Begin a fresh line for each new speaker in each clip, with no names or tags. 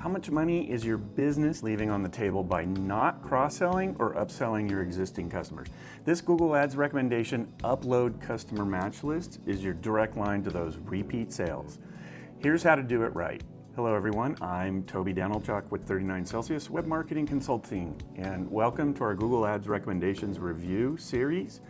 How much money is your business leaving on the table by not cross-selling or upselling your existing customers? This Google Ads recommendation, upload customer match list, is your direct line to those repeat sales. Here's how to do it right. Hello everyone, I'm Toby Danilchuk with 39 Celsius Web Marketing Consulting, and welcome to our Google Ads Recommendations Review series.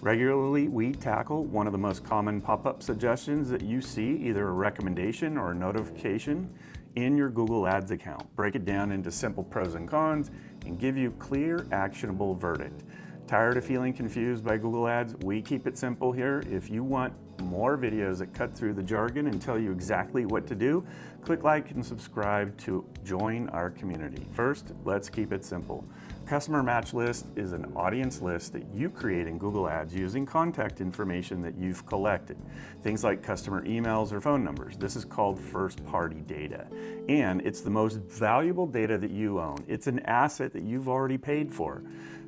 Regularly, we tackle one of the most common pop-up suggestions that you see, either a recommendation or a notification in your Google Ads account. Break it down into simple pros and cons and give you clear, actionable verdict. Tired of feeling confused by Google Ads? We keep it simple here. If you want more videos that cut through the jargon and tell you exactly what to do, click like and subscribe to join our community. First, let's keep it simple. Customer match list is an audience list that you create in Google Ads using contact information that you've collected. Things like customer emails or phone numbers. This is called first-party data. And it's the most valuable data that you own. It's an asset that you've already paid for.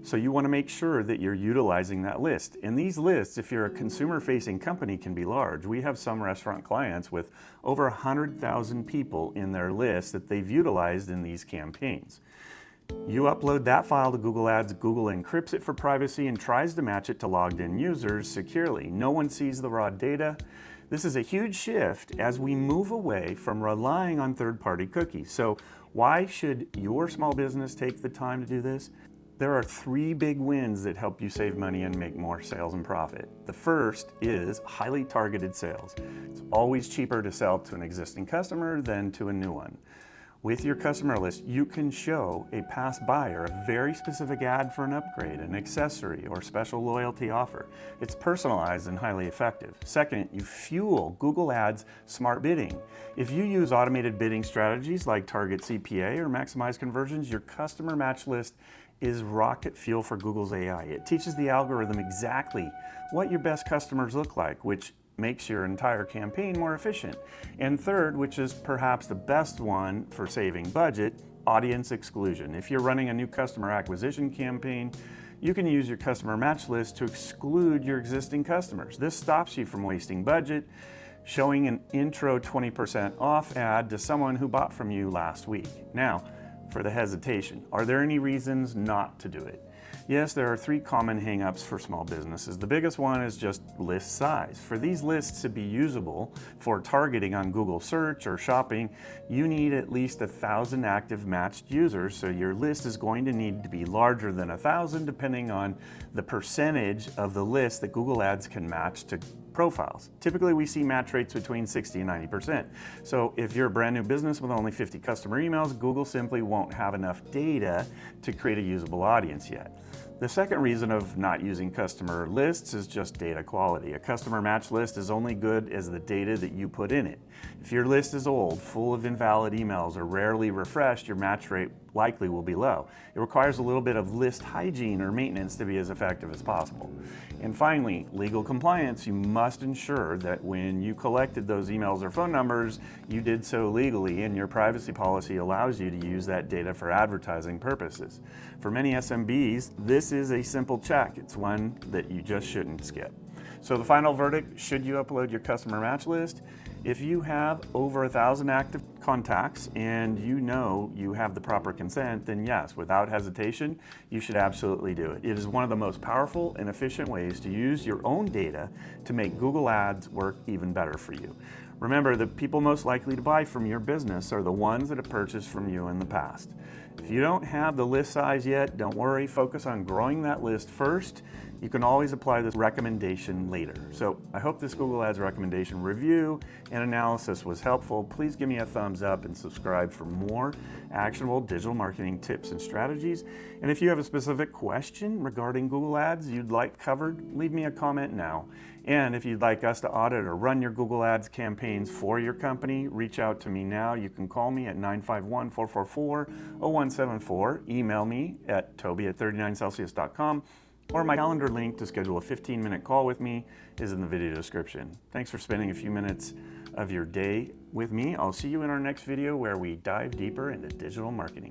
So you want to make sure that you're utilizing that list. And these lists, if you're a consumer-facing company, can be large. We have some restaurant clients with over 100,000 people in their list that they've utilized in these campaigns. You upload that file to Google Ads, Google encrypts it for privacy and tries to match it to logged in users securely. No one sees the raw data. This is a huge shift as we move away from relying on third-party cookies. So why should your small business take the time to do this? There are three big wins that help you save money and make more sales and profit. The first is highly targeted sales. It's always cheaper to sell to an existing customer than to a new one. With your customer list, you can show a past buyer a very specific ad for an upgrade, an accessory, or special loyalty offer. It's personalized and highly effective. Second, you fuel Google Ads smart bidding. If you use automated bidding strategies like target CPA or maximize conversions, your customer match list is rocket fuel for Google's AI. It teaches the algorithm exactly what your best customers look like, which makes your entire campaign more efficient. And third, which is perhaps the best one for saving budget, audience exclusion. If you're running a new customer acquisition campaign, you can use your customer match list to exclude your existing customers. This stops you from wasting budget, showing an intro 20% off ad to someone who bought from you last week. Now, for the hesitation, are there any reasons not to do it? Yes, there are three common hang-ups for small businesses. The biggest one is just list size. For these lists to be usable for targeting on Google search or shopping, you need at least 1,000 active matched users, so your list is going to need to be larger than 1,000 depending on the percentage of the list that Google Ads can match to profiles. Typically, we see match rates between 60 and 90%. So if you're a brand new business with only 50 customer emails, Google simply won't have enough data to create a usable audience yet. The second reason of not using customer lists is just data quality. A customer match list is only good as the data that you put in it. If your list is old, full of invalid emails, or rarely refreshed, your match rate likely will be low. It requires a little bit of list hygiene or maintenance to be as effective as possible. And finally, legal compliance. You must ensure that when you collected those emails or phone numbers, you did so legally, and your privacy policy allows you to use that data for advertising purposes. For many SMBs, this is a simple check. It's one that you just shouldn't skip. So the final verdict, should you upload your customer match list? If you have over 1,000 active contacts and you know you have the proper consent, then yes, without hesitation, you should absolutely do it. It is one of the most powerful and efficient ways to use your own data to make Google Ads work even better for you. Remember, the people most likely to buy from your business are the ones that have purchased from you in the past. If you don't have the list size yet, don't worry, focus on growing that list first. You can always apply this recommendation later. So I hope this Google Ads recommendation review and analysis was helpful. Please give me a thumbs up and subscribe for more actionable digital marketing tips and strategies. And if you have a specific question regarding Google Ads you'd like covered, leave me a comment now. And if you'd like us to audit or run your Google Ads campaigns for your company, reach out to me now. You can call me at 951-444-0174, email me at toby@39celsius.com, or my calendar link to schedule a 15-minute call with me is in the video description. Thanks for spending a few minutes of your day with me. I'll see you in our next video where we dive deeper into digital marketing.